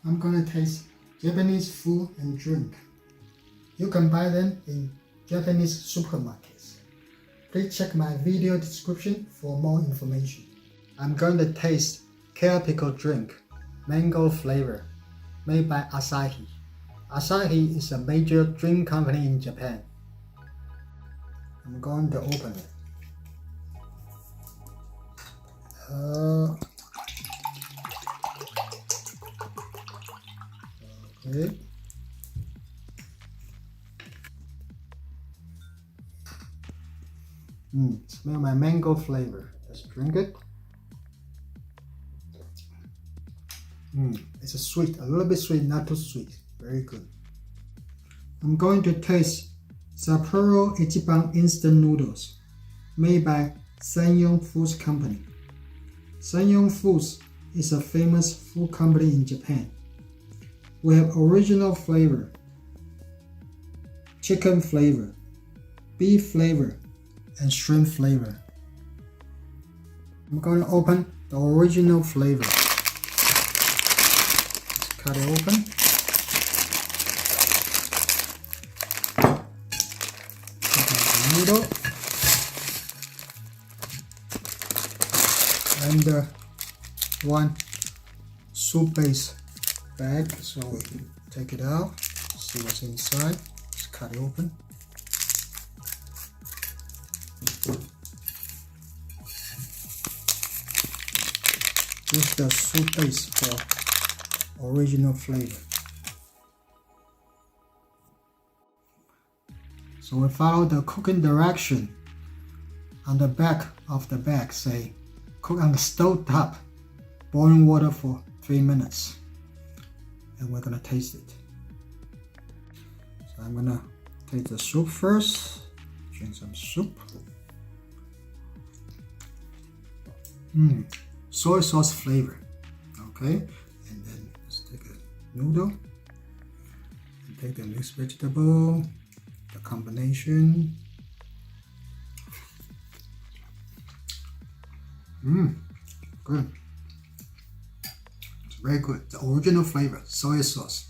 I'm gonna taste Japanese food and drink. You can buy them in Japanese supermarkets. Please check my video description for more information. I'm going to taste Calipco drink, mango flavor, made by Asahi. Asahi is a major drink company in Japan. I'm going to open it. Okay. Smell my mango flavor. Let's drink it. It's a sweet, a little bit sweet, not too sweet. Very good. I'm going to taste Sapporo Ichiban instant noodles, made by Sanyong Foods Company. Sanyong Foods is a famous food company in Japan. We have original flavor, chicken flavor, beef flavor, and shrimp flavor. I'm going to open the original flavor. Let's cut it open. Take out the noodle and the one soup base bag. So we take it out, see what's inside. Let's cut it open. This is the soup base for original flavor. So we follow the cooking direction. On the back of the bag say, cook on the stove top, boiling water for 3 minutes. And we're gonna taste it. So I'm gonna taste the soup first. Drink some soup. Soy sauce flavor. Okay, and then let's take a noodle and take the mixed vegetable, the combination. Good. It's very good. The original flavor, soy sauce.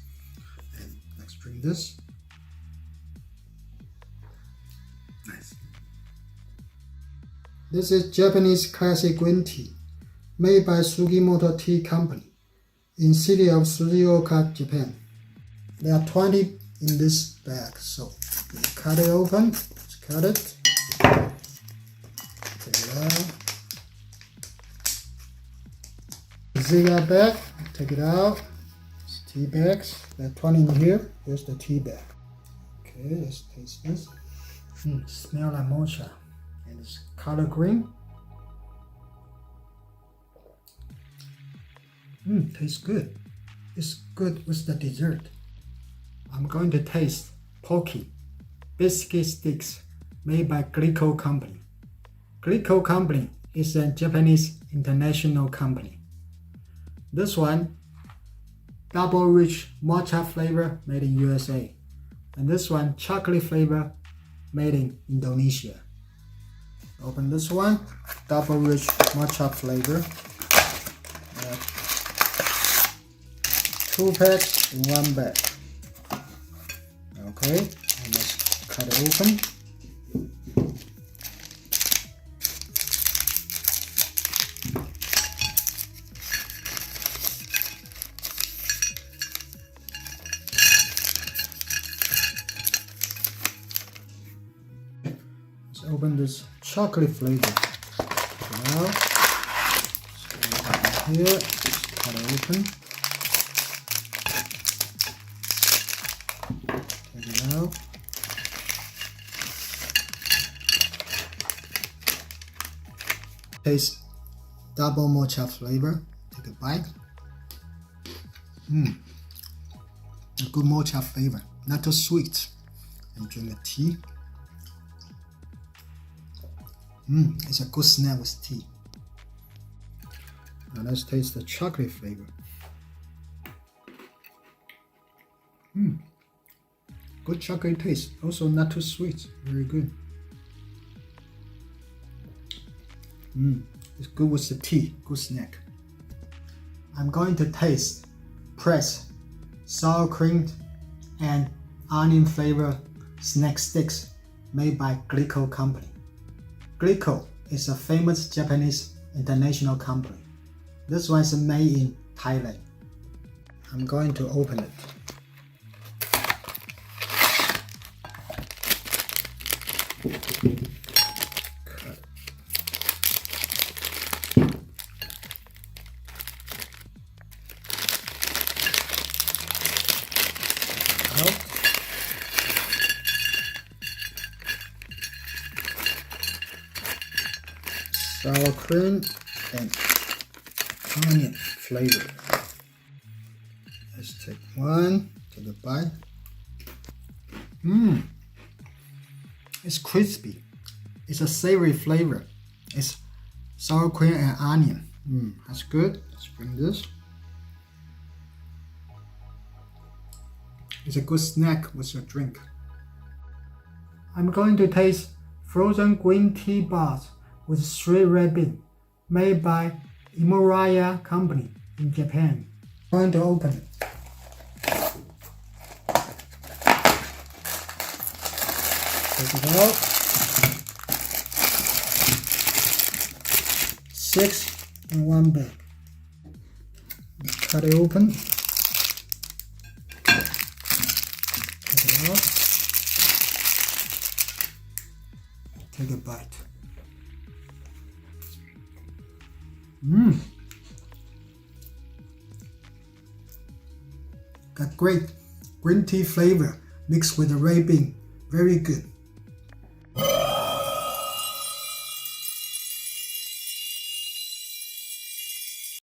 And let's drink this. Nice. This is Japanese classic green tea, made by Sugimoto Tea Company in city of Suzuoka, Japan. There are 20 in this bag, so we cut it open. Let's cut it. Take it out. Zigzag bag, take it out. It's tea bags. There are 20 in here. Here's the tea bag. Okay, let's taste this. Smell like matcha, and it's color green. Tastes good. It's good with the dessert. I'm going to taste Pocky biscuit sticks made by Glico Company. Glico Company is a Japanese international company. This one, Double Rich Matcha flavor made in USA. And this one, chocolate flavor made in Indonesia. Open this one, Double Rich Matcha flavor. 2 packs in 1 bag. Okay, and let's cut it open. Let's open this chocolate flavor. Now, here, let's cut it open. Take it out. Taste double matcha flavor. Take a bite. A good matcha flavor, not too sweet. And drink the tea. It's a good snack with tea. Now let's taste the chocolate flavor. Good chocolate taste, also not too sweet, very good. It's good with the tea, good snack. I'm going to taste Pretz, sour cream, and onion flavor snack sticks made by Glico Company. Glico is a famous Japanese international company. This one is made in Thailand. I'm going to open it. Sour cream and onion flavor. Let's take one to the bite. It's crispy. It's a savory flavor. It's sour cream and onion. That's good. Let's bring this. It's a good snack with your drink. I'm going to taste frozen green tea bars with straight red bean, made by Nijiya Company in Japan. I'm going to open it. Take it out. 6 in one bag. Cut it open. Take it out. Take a bite. Got great green tea flavor mixed with the red bean. Very good.